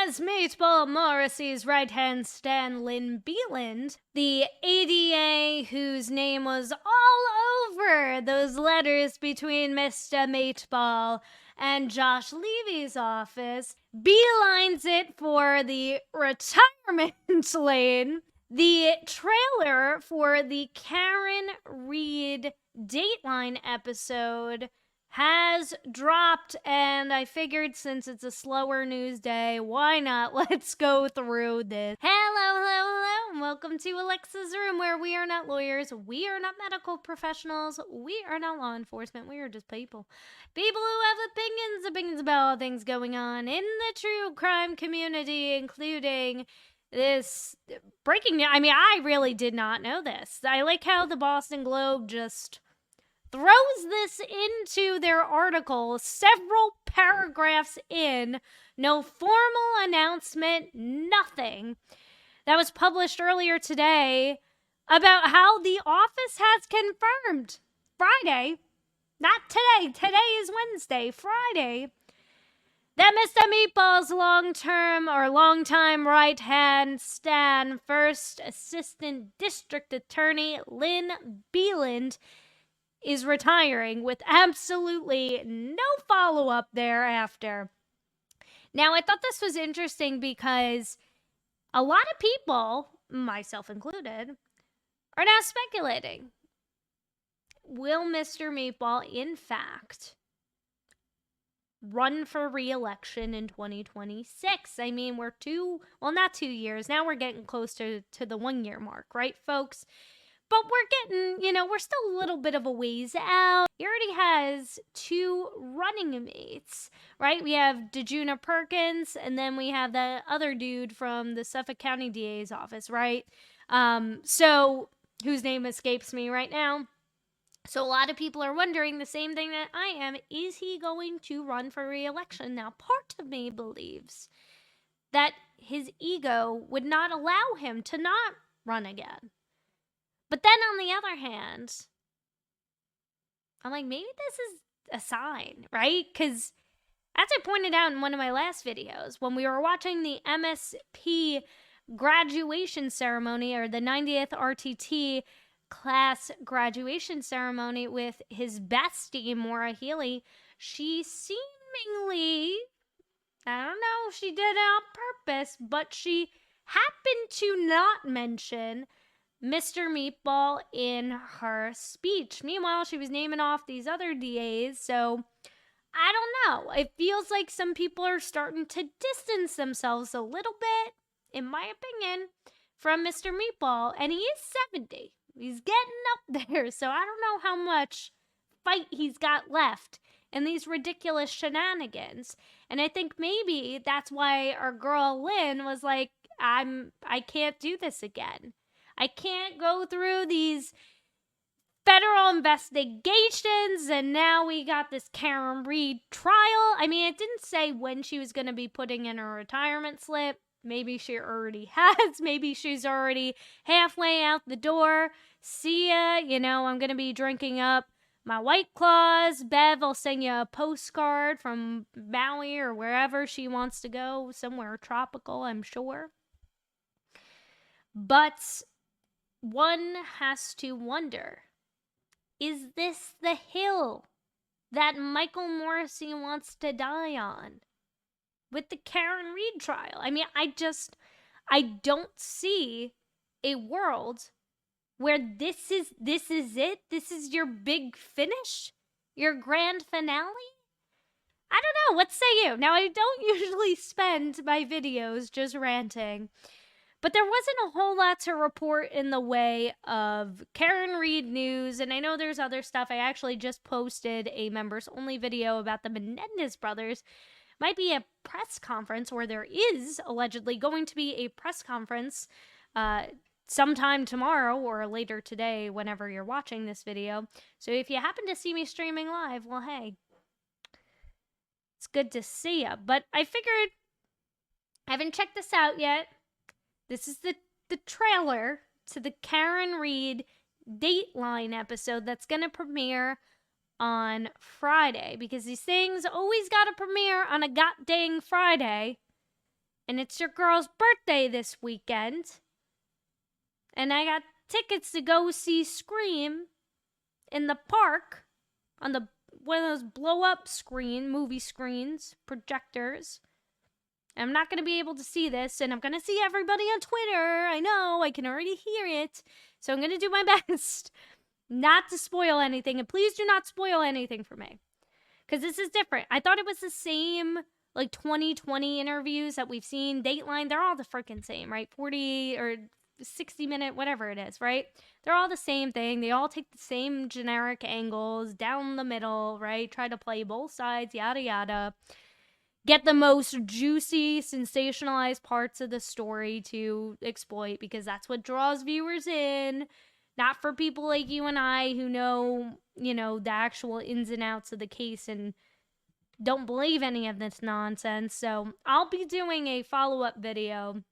As Meatball Morrissey's right-hand stand, Lynn Beland, the ADA whose name was all over those letters between Mr. Meatball and Josh Levy's office, beelines it for the retirement lane. The trailer for the Karen Reed Dateline episode has dropped, and I figured since it's a slower news day, why not? Let's go through this. Hello, and welcome to Alexasrewm, where we are not lawyers, we are not medical professionals, we are not law enforcement, we are just people. People who have opinions about all things going on in the true crime community, including this breaking news. I mean, I really did not know this. I like how the Boston Globe just throws this into their article several paragraphs in, no formal announcement, nothing. That was published earlier today about how the office has confirmed Friday, not today, today is Wednesday, Friday, that Mr. Meatball's longtime right-hand stand, first assistant district attorney Lynn Beland, is retiring with absolutely no follow-up thereafter. Now, I thought this was interesting because a lot of people, myself included, are now speculating. Will Mr. Meatball, in fact, run for re-election in 2026? I mean, we're not 2 years. Now we're getting close to the 1 year mark, right, folks? But we're getting, we're still a little bit of a ways out. He already has 2 running mates, right? We have DeJuna Perkins, and then we have that other dude from the Suffolk County DA's office, right? So, whose name escapes me right now. So a lot of people are wondering the same thing that I am. Is he going to run for re-election? Now, part of me believes that his ego would not allow him to not run again. But then on the other hand, I'm like, maybe this is a sign, right? Because as I pointed out in one of my last videos, when we were watching the MSP graduation ceremony, or the 90th RTT class graduation ceremony with his bestie, Maura Healy, she seemingly, I don't know if she did it on purpose, but she happened to not mention Mr. Meatball in her speech. Meanwhile, she was naming off these other DAs, so I don't know. It feels like some people are starting to distance themselves a little bit, in my opinion, from Mr. Meatball, and he is 70. He's getting up there, so I don't know how much fight he's got left in these ridiculous shenanigans. And I think maybe that's why our girl Lynn was like, I can't do this again. I can't go through these federal investigations, and now we got this Karen Reed trial. I mean, it didn't say when she was going to be putting in her retirement slip. Maybe she already has. Maybe she's already halfway out the door. See ya. I'm going to be drinking up my White Claws. Bev will send you a postcard from Maui or wherever she wants to go. Somewhere tropical, I'm sure. But one has to wonder, is this the hill that Michael Morrissey wants to die on with the Karen Reed trial? I mean, I don't see a world where this is it. This is your big finish, your grand finale. I don't know. What say you? Now, I don't usually spend my videos just ranting, but there wasn't a whole lot to report in the way of Karen Reed news, and I know there's other stuff. I actually just posted a members-only video about the Menendez brothers. Might be a press conference, or there is allegedly going to be a press conference sometime tomorrow or later today, whenever you're watching this video. So if you happen to see me streaming live, well, hey, it's good to see ya. But I figured, I haven't checked this out yet. This is the trailer to the Karen Reed Dateline episode that's going to premiere on Friday, because these things always got to premiere on a god dang Friday. and it's your girl's birthday this weekend, and I got tickets to go see Scream in the park on one of those blow-up movie screens, projectors. I'm not going to be able to see this, and I'm going to see everybody on Twitter. I know, I can already hear it. So I'm going to do my best not to spoil anything, and please do not spoil anything for me. Because this is different. I thought it was the same, like, 2020 interviews that we've seen. Dateline, they're all the freaking same, right? 40 or 60-minute, whatever it is, right? They're all the same thing. They all take the same generic angles down the middle, right? Try to play both sides, yada, yada. Get the most juicy, sensationalized parts of the story to exploit because that's what draws viewers in. Not for people like you and I who know, the actual ins and outs of the case and don't believe any of this nonsense. So I'll be doing a follow-up video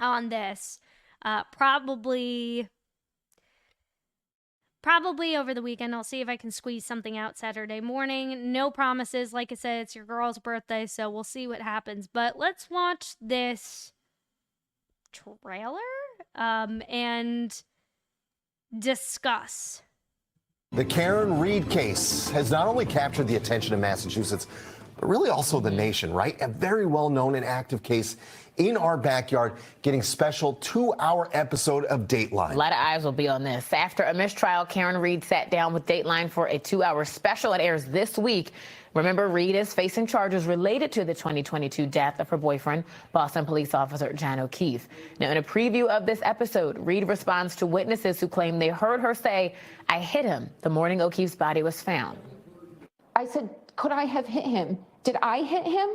on this probably over the weekend. I'll see if I can squeeze something out Saturday morning. No promises. Like I said, it's your girl's birthday, so we'll see what happens. But let's watch this trailer and discuss. The Karen Reed case has not only captured the attention of Massachusetts, but really also the nation, right? A very well-known and active case in our backyard, getting special 2-hour episode of Dateline. A lot of eyes will be on this. After a mistrial, Karen Reed sat down with Dateline for a 2-hour special. It airs this week. Remember, Reed is facing charges related to the 2022 death of her boyfriend, Boston police officer John O'Keefe. Now, in a preview of this episode, Reed responds to witnesses who claim they heard her say, "I hit him," the morning O'Keefe's body was found. I said, could I have hit him? Did I hit him?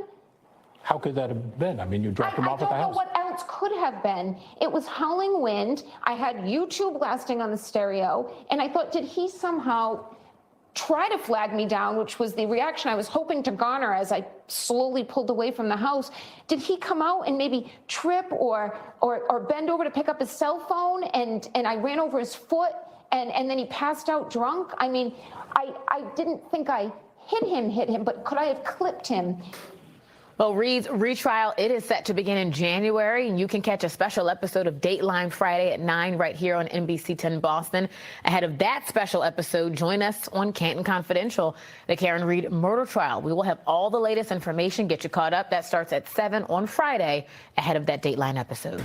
How could that have been? I mean, you dropped him off at the house. I don't know what else could have been. It was howling wind. I had YouTube blasting on the stereo, and I thought, did he somehow try to flag me down, which was the reaction I was hoping to garner as I slowly pulled away from the house. Did he come out and maybe trip or bend over to pick up his cell phone, and I ran over his foot, and then he passed out drunk? I mean, I didn't think I hit him, but could I have clipped him? Well, Reed's retrial, it is set to begin in January, and you can catch a special episode of Dateline Friday at 9 right here on NBC 10 Boston. Ahead of that special episode, join us on Canton Confidential, the Karen Reed murder trial. We will have all the latest information, get you caught up. That starts at 7 on Friday ahead of that Dateline episode.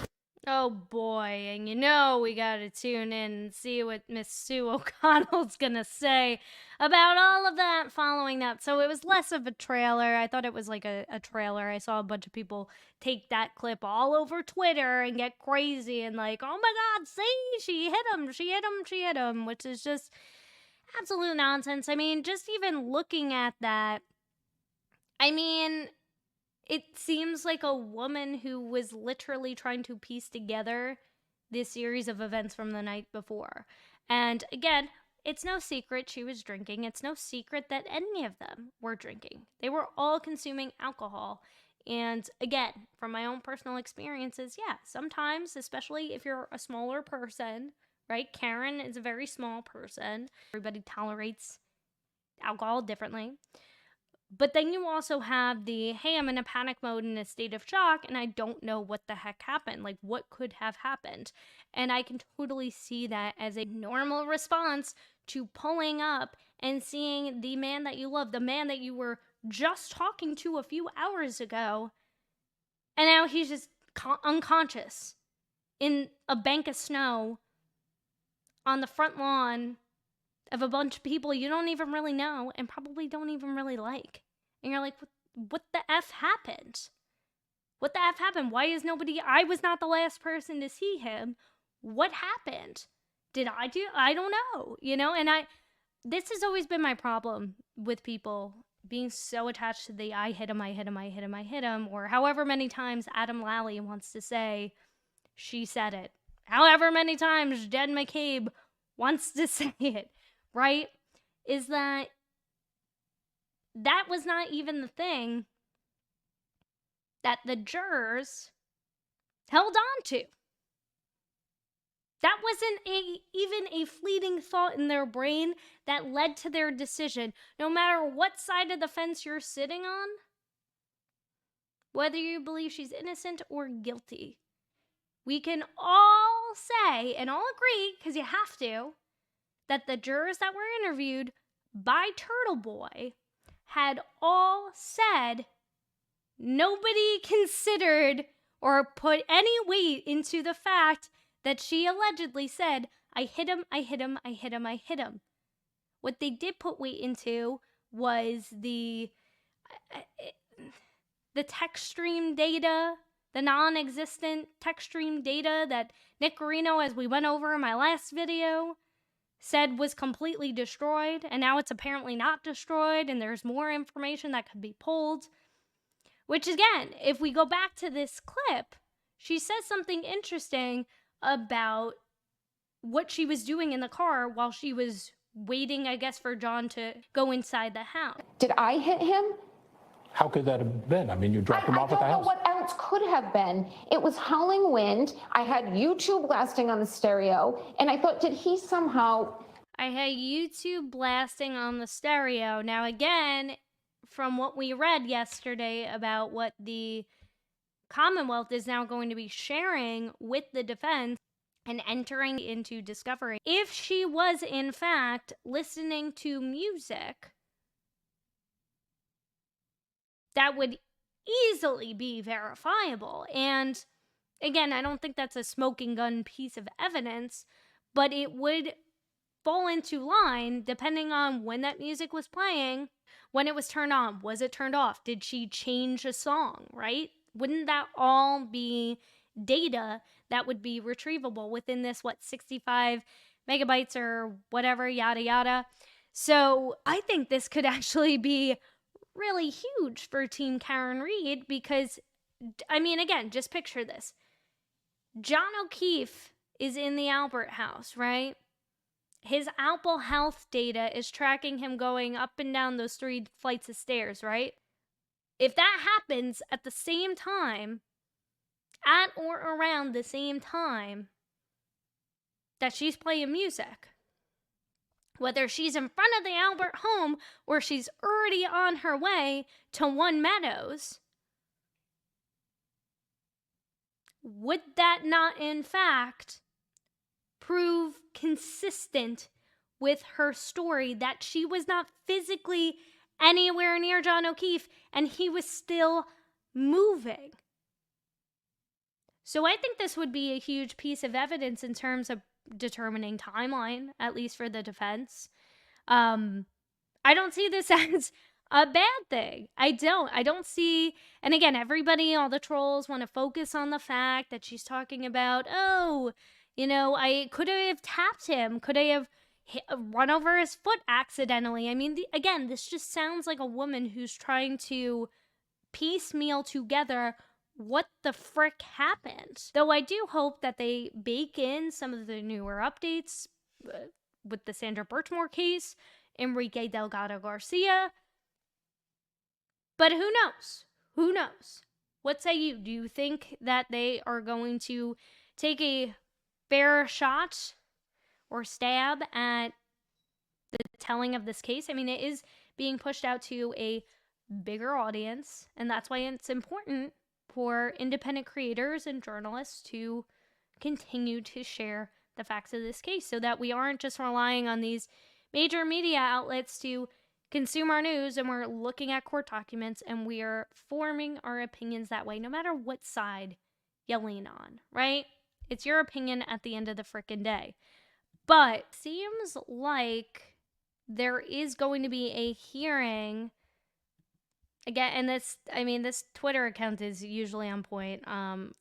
Oh boy, and we gotta tune in and see what Miss Sue O'Connell's gonna say about all of that following that. So it was less of a trailer. I thought it was like a trailer. I saw a bunch of people take that clip all over Twitter and get crazy and like, oh my God, see, she hit him, which is just absolute nonsense. I mean, just even looking at that, I mean, it seems like a woman who was literally trying to piece together this series of events from the night before. And again, it's no secret she was drinking. It's no secret that any of them were drinking. They were all consuming alcohol. And again, from my own personal experiences, yeah, sometimes, especially if you're a smaller person, right? Karen is a very small person. Everybody tolerates alcohol differently. But then you also have the, hey, I'm in a panic mode in a state of shock, and I don't know what the heck happened. Like, what could have happened? And I can totally see that as a normal response to pulling up and seeing the man that you love, the man that you were just talking to a few hours ago, and now he's just unconscious in a bank of snow on the front lawn of a bunch of people you don't even really know and probably don't even really like. And you're like, what the F happened? What the F happened? Why is nobody... I was not the last person to see him. What happened? Did I do... I don't know, And this has always been my problem with people being so attached to the I hit him, or however many times Adam Lally wants to say, she said it. However many times Jen McCabe wants to say it. Right? Is that was not even the thing that the jurors held on to. That wasn't even a fleeting thought in their brain that led to their decision. No matter what side of the fence you're sitting on, whether you believe she's innocent or guilty. We can all say and all agree, because you have to, that the jurors that were interviewed by Turtle Boy had all said nobody considered or put any weight into the fact that she allegedly said, I hit him, I hit him, I hit him, I hit him. What they did put weight into was the text stream data, the non-existent text stream data that Nick Carino, as we went over in my last video, said was completely destroyed, and now it's apparently not destroyed, and there's more information that could be pulled. Which, again, if we go back to this clip, she says something interesting about what she was doing in the car while she was waiting, I guess, for John to go inside the house. Did I hit him? How could that have been? I mean, you dropped him off at the house. I don't know what else could have been. It was howling wind. I had YouTube blasting on the stereo, and I thought, did he somehow... I had YouTube blasting on the stereo. Now, again, from what we read yesterday about what the Commonwealth is now going to be sharing with the defense and entering into discovery, if she was, in fact, listening to music, that would easily be verifiable. And again, I don't think that's a smoking gun piece of evidence, but it would fall into line depending on when that music was playing, when it was turned on, was it turned off, did she change a song, right? Wouldn't that all be data that would be retrievable within this, 65 megabytes or whatever, yada yada. So I think this could actually be really huge for Team Karen Read, because, I mean, again, just picture this. John O'Keefe is in the Albert house, right? His Apple Health data is tracking him going up and down those 3 flights of stairs, right? If that happens at the same time, at or around the same time that she's playing music, whether she's in front of the Albert home or she's already on her way to One Meadows, would that not, in fact, prove consistent with her story that she was not physically anywhere near John O'Keefe and he was still moving? So I think this would be a huge piece of evidence in terms of determining timeline, at least for the defense. I don't see this as a bad thing. I don't see, and again, everybody, all the trolls want to focus on the fact that she's talking about, oh, you know, I could have tapped him, could I have run over his foot accidentally. I mean, again, this just sounds like a woman who's trying to piecemeal together what the frick happened. Though I do hope that they bake in some of the newer updates with the Sandra Birchmore case, Enrique Delgado Garcia. But who knows? Who knows? What say you? Do you think that they are going to take a fair shot or stab at the telling of this case? I mean, it is being pushed out to a bigger audience, and that's why it's important for independent creators and journalists to continue to share the facts of this case so that we aren't just relying on these major media outlets to consume our news, and we're looking at court documents and we are forming our opinions that way, no matter what side you lean on, right? It's your opinion at the end of the frickin' day. But seems like there is going to be a hearing again, and this Twitter account is usually on point.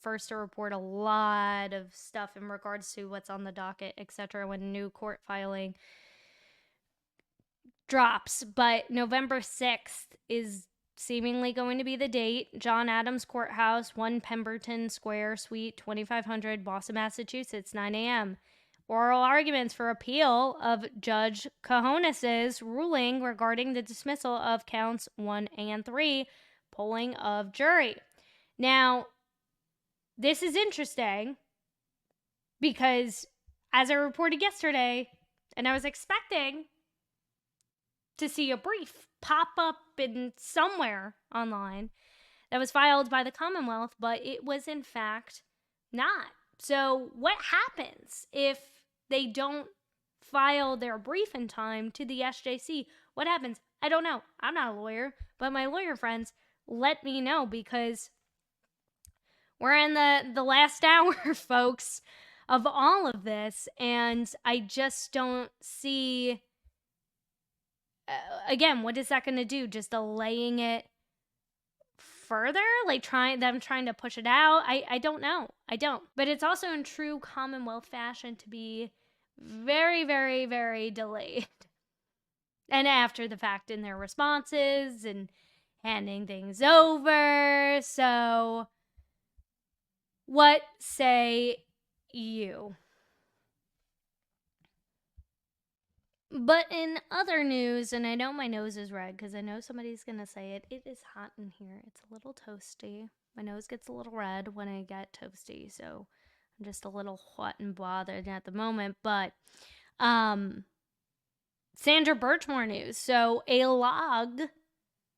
First to report a lot of stuff in regards to what's on the docket, etc. when new court filing drops. But November 6th is seemingly going to be the date. John Adams Courthouse, 1 Pemberton Square, Suite 2500, Boston, Massachusetts, 9 a.m. Oral arguments for appeal of Judge Cajones's ruling regarding the dismissal of counts 1 and 3, polling of jury. Now, this is interesting because, as I reported yesterday, and I was expecting to see a brief pop up in somewhere online, that was filed by the Commonwealth, but it was in fact not. So what happens if they don't file their brief in time to the SJC? What happens? I don't know. I'm not a lawyer, but my lawyer friends let me know, because we're in the last hour, folks, of all of this, and I just don't see, again, what is that going to do? Just delaying it further? Like trying to push it out? I don't know. I don't. But it's also in true Commonwealth fashion to be very, very, very delayed. And after the fact in their responses and handing things over. So, what say you? But in other news, and I know my nose is red because I know somebody's going to say it, it is hot in here. It's a little toasty. My nose gets a little red when I get toasty, so I'm just a little hot and bothered at the moment. But Sandra Birchmore news. So a log,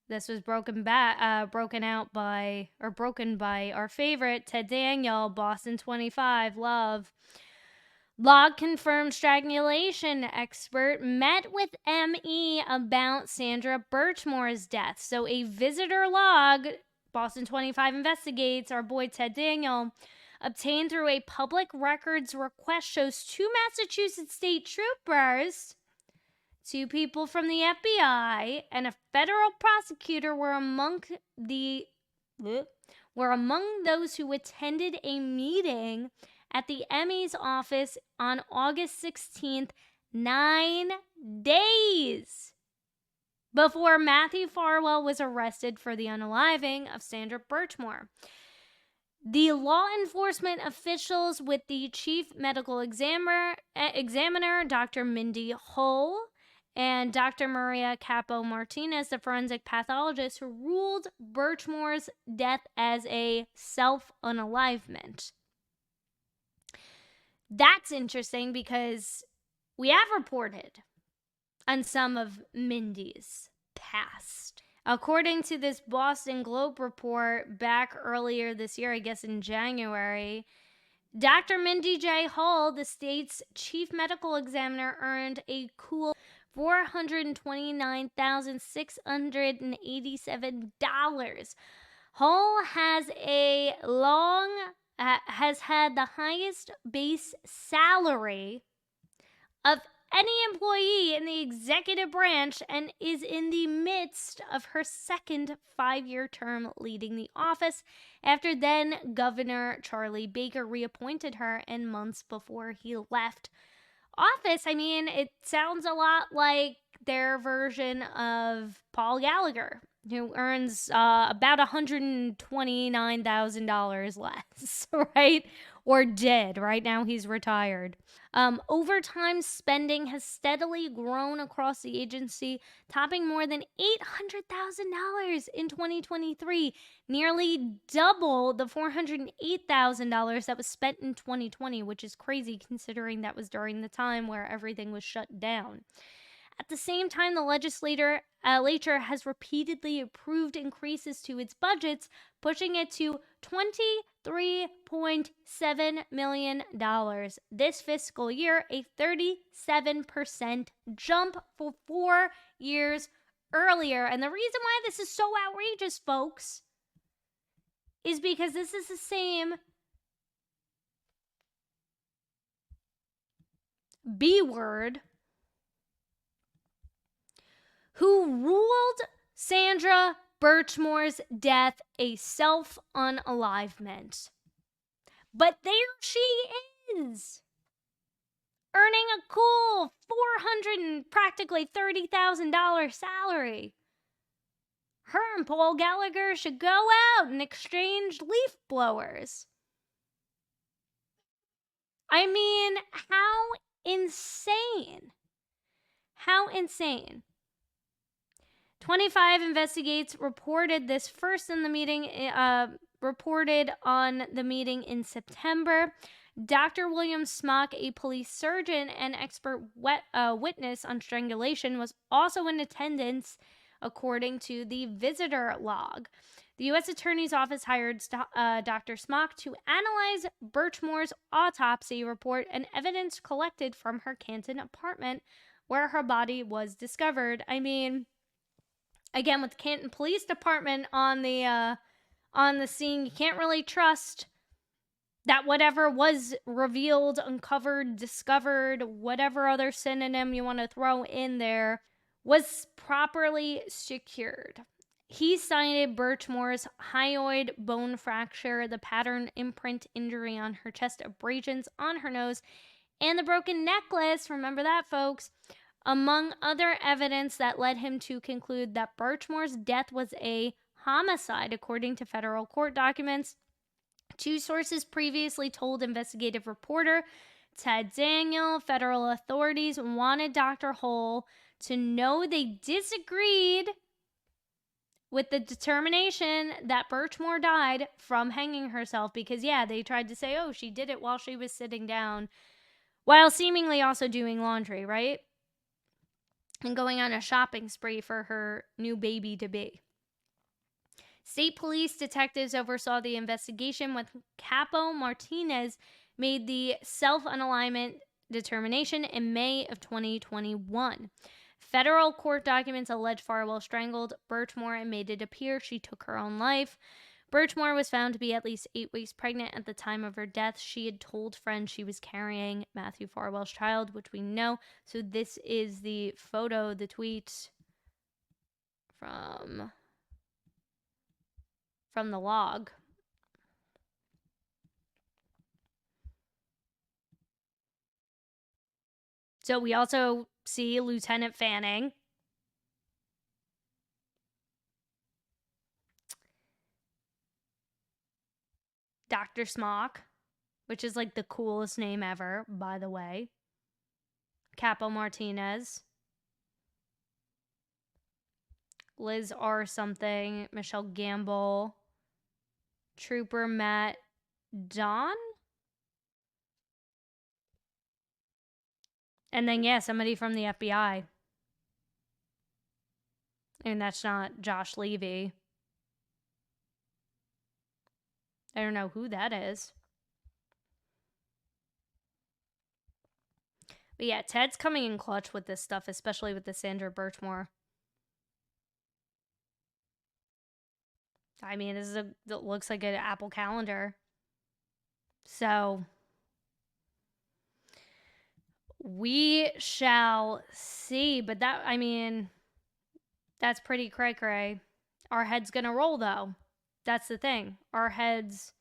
this was broken out by our favorite Ted Daniel, Boston 25, love. Log confirmed strangulation expert met with ME about Sandra Birchmore's death. So a visitor log, Boston 25 investigates, our boy Ted Daniel, obtained through a public records request, shows two Massachusetts state troopers, two people from the FBI, and a federal prosecutor were among those who attended a meeting at the ME's office on August 16th, 9 days before Matthew Farwell was arrested for the unaliving of Sandra Birchmore. The law enforcement officials with the chief medical examiner, Dr. Mindy Hull, and Dr. Maria Capo Martinez, the forensic pathologist, who ruled Birchmore's death as a self-unalivement. That's interesting because we have reported on some of Mindy's past. According to this Boston Globe report back earlier this year, I guess in January, Dr. Mindy J. Hull, the state's chief medical examiner, earned a cool $429,687. Hull has had the highest base salary of any employee in the executive branch and is in the midst of her second 5-year term leading the office after then Governor Charlie Baker reappointed her in months before he left office. I mean, it sounds a lot like their version of Paul Gallagher, who earns about $129,000 less, right? Or did. Right now he's retired. Overtime spending has steadily grown across the agency, topping more than $800,000 in 2023, nearly double the $408,000 that was spent in 2020, which is crazy considering that was during the time where everything was shut down. At the same time, the legislature has repeatedly approved increases to its budgets, pushing it to $23.7 million this fiscal year, a 37% jump for 4 years earlier. And the reason why this is so outrageous, folks, is because this is the same B word who ruled Sandra Birchmore's death a self-unalivement. But there she is, earning a cool practically $30,000 salary. Her and Paul Gallagher should go out and exchange leaf blowers. I mean, how insane. How insane. 25 Investigates reported this first in the meeting, reported on the meeting in September. Dr. William Smock, a police surgeon and expert witness on strangulation, was also in attendance, according to the visitor log. The U.S. Attorney's Office hired Dr. Smock to analyze Birchmore's autopsy report and evidence collected from her Canton apartment where her body was discovered. I mean, again, with the Canton Police Department on the scene, you can't really trust that whatever was revealed, uncovered, discovered, whatever other synonym you want to throw in there, was properly secured. He cited Birchmore's hyoid bone fracture, the pattern imprint injury on her chest, abrasions on her nose, and the broken necklace, remember that, folks, among other evidence that led him to conclude that Birchmore's death was a homicide, according to federal court documents. Two sources previously told investigative reporter Ted Daniel federal authorities wanted Dr. Hull to know they disagreed with the determination that Birchmore died from hanging herself because, yeah, they tried to say, oh, she did it while she was sitting down, while seemingly also doing laundry, right? And going on a shopping spree for her new baby-to-be. State police detectives oversaw the investigation when Capo Martinez made the self-unalignment determination in May of 2021. Federal court documents allege Farwell strangled Birchmore and made it appear she took her own life. Birchmore was found to be at least 8 weeks pregnant at the time of her death. She had told friends she was carrying Matthew Farwell's child, which we know. So this is the photo, the tweet from the log. So we also see Lieutenant Fanning. Dr. Smock, which is like the coolest name ever, by the way. Capo Martinez. Liz R. something. Michelle Gamble. Trooper Matt Don. And then, yeah, somebody from the FBI. And that's not Josh Levy. I don't know who that is. But yeah, Ted's coming in clutch with this stuff, especially with the Sandra Birchmore. I mean, this is it looks like an Apple calendar. So we shall see. But that, I mean, that's pretty cray-cray. Our head's gonna roll, though. That's the thing. Our head's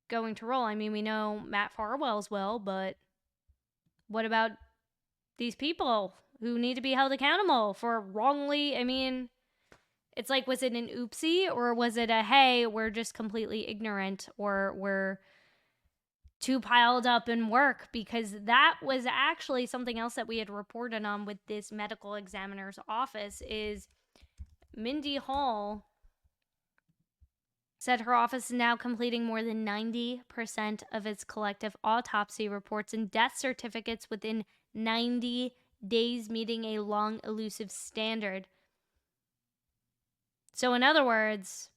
going to roll. I mean, we know Matt Farwell's will, but what about these people who need to be held accountable for wrongly? I mean, it's like, was it an oopsie, or was it a, hey, we're just completely ignorant, or we're too piled up in work? Because that was actually something else that we had reported on with this medical examiner's office is Mindy Hall said her office is now completing more than 90% of its collective autopsy reports and death certificates within 90 days, meeting a long, elusive standard. So in other words,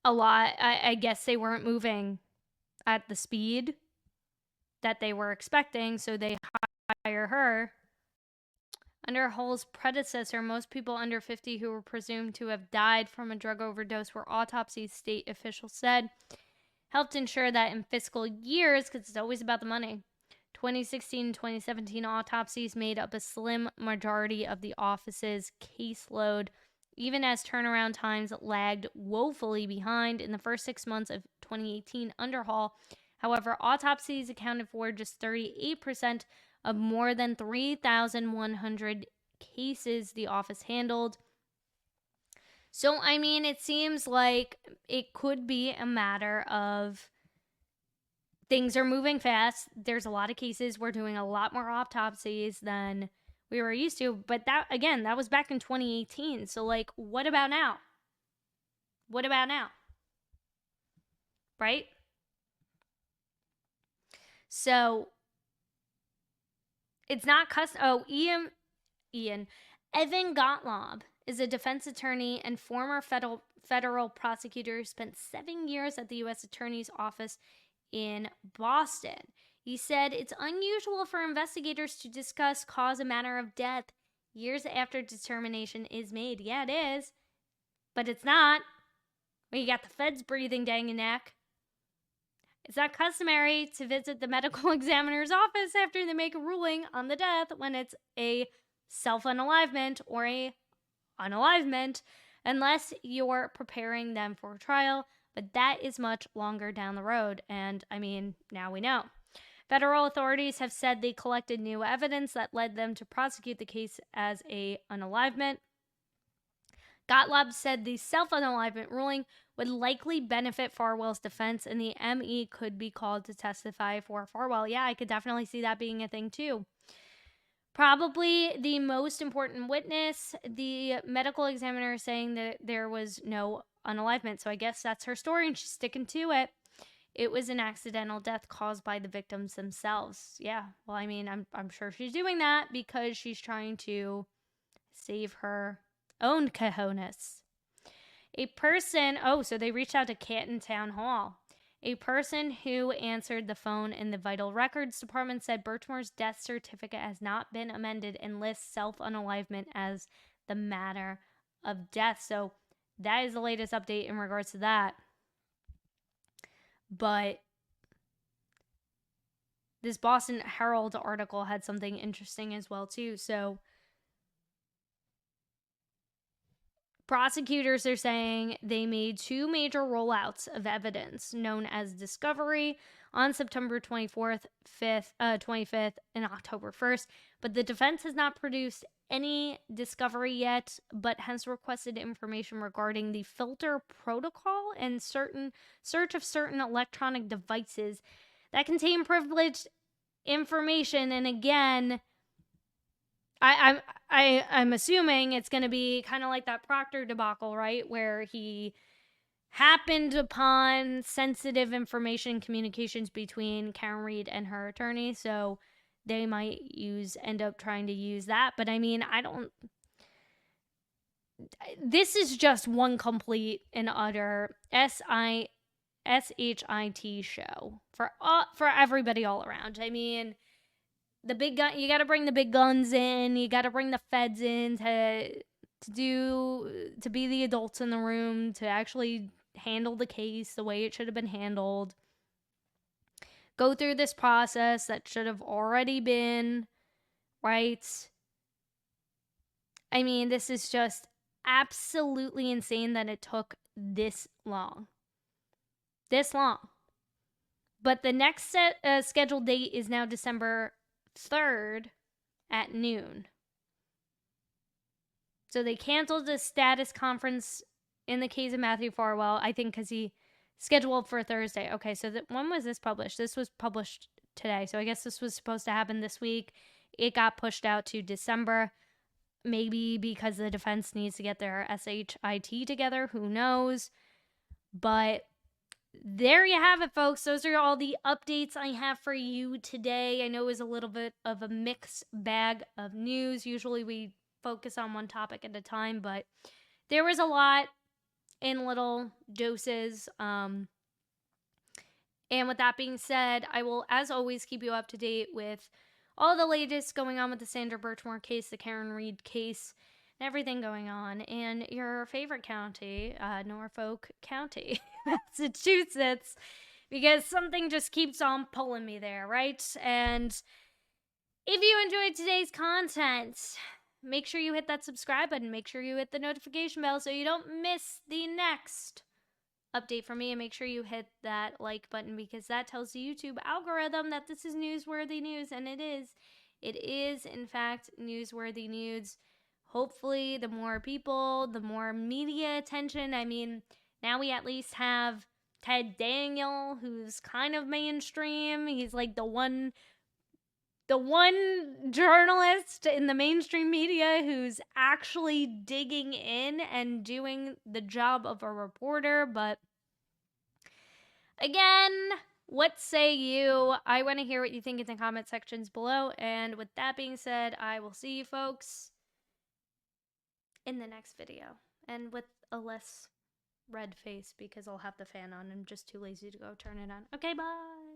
a lot, I guess they weren't moving at the speed that they were expecting, so they hire her. Under Hull's predecessor, most people under 50 who were presumed to have died from a drug overdose were autopsies, state officials said. Helped ensure that in fiscal years, because it's always about the money, 2016 and 2017 autopsies made up a slim majority of the office's caseload, even as turnaround times lagged woefully behind in the first 6 months of 2018 under Hall. However, autopsies accounted for just 38% of more than 3,100 cases the office handled. So, I mean, it seems like it could be a matter of things are moving fast. There's a lot of cases. We're doing a lot more autopsies than we were used to. But that, again, that was back in 2018. So, like, what about now? What about now? Right? So it's not Evan Gottlob is a defense attorney and former federal prosecutor who spent 7 years at the U.S. Attorney's Office in Boston. He said it's unusual for investigators to discuss cause and manner of death years after determination is made. Yeah, it is. But it's not. When you got the feds breathing down your neck. It's not customary to visit the medical examiner's office after they make a ruling on the death when it's a self-unalivement or a unalivement, unless you're preparing them for trial. But that is much longer down the road. And I mean, now we know. Federal authorities have said they collected new evidence that led them to prosecute the case as a unalivement. Gottlieb said the self-unalivement ruling would likely benefit Farwell's defense, and the ME could be called to testify for Farwell. Yeah, I could definitely see that being a thing too. Probably the most important witness, the medical examiner, saying that there was no unalivement. So I guess that's her story, and she's sticking to it. It was an accidental death caused by the victims themselves. Yeah, well, I mean, I'm sure she's doing that because she's trying to save her own cojones. A person, so they reached out to Canton Town Hall. A person who answered the phone in the Vital Records Department said Birchmore's death certificate has not been amended and lists self-unalivement as the matter of death. So that is the latest update in regards to that. But this Boston Herald article had something interesting as well too. So prosecutors are saying they made two major rollouts of evidence known as discovery on September 25th and October 1st, but the defense has not produced any discovery yet, but has requested information regarding the filter protocol and search of certain electronic devices that contain privileged information. And again, I'm assuming it's going to be kind of like that Proctor debacle, right? Where he happened upon sensitive information communications between Karen Reed and her attorney. So they might end up trying to use that. But I mean, this is just one complete and utter SHIT show for everybody all around. I mean, the big gun, you got to bring the big guns in, you got to bring the feds in to be the adults in the room, to actually handle the case the way it should have been handled. Go through this process that should have already been, right? I mean, this is just absolutely insane that it took this long. This long. But the next scheduled date is now December 3rd at noon. So they canceled the status conference in the case of Matthew Farwell, I think because he scheduled for Thursday. Okay, so when was this published? This was published today. So I guess this was supposed to happen this week. It got pushed out to December. Maybe because the defense needs to get their SHIT together. Who knows? But there you have it, folks. Those are all the updates I have for you today. I know it was a little bit of a mixed bag of news. Usually we focus on one topic at a time, but there was a lot in little doses. And with that being said, I will, as always, keep you up to date with all the latest going on with the Sandra Birchmore case, the Karen Reed case, and everything going on in your favorite county, Norfolk County, Massachusetts, because something just keeps on pulling me there, right? And if you enjoyed today's content, make sure you hit that subscribe button. Make sure you hit the notification bell so you don't miss the next update from me. And make sure you hit that like button because that tells the YouTube algorithm that this is newsworthy news. And it is. It is, in fact, newsworthy news. Hopefully, the more people, the more media attention. I mean, now we at least have Ted Daniel, who's kind of mainstream. He's like the one journalist in the mainstream media who's actually digging in and doing the job of a reporter. But again, what say you? I want to hear what you think in the comment sections below. And with that being said, I will see you folks in the next video, and with a less red face because I'll have the fan on. I'm just too lazy to go turn it on. Okay, bye.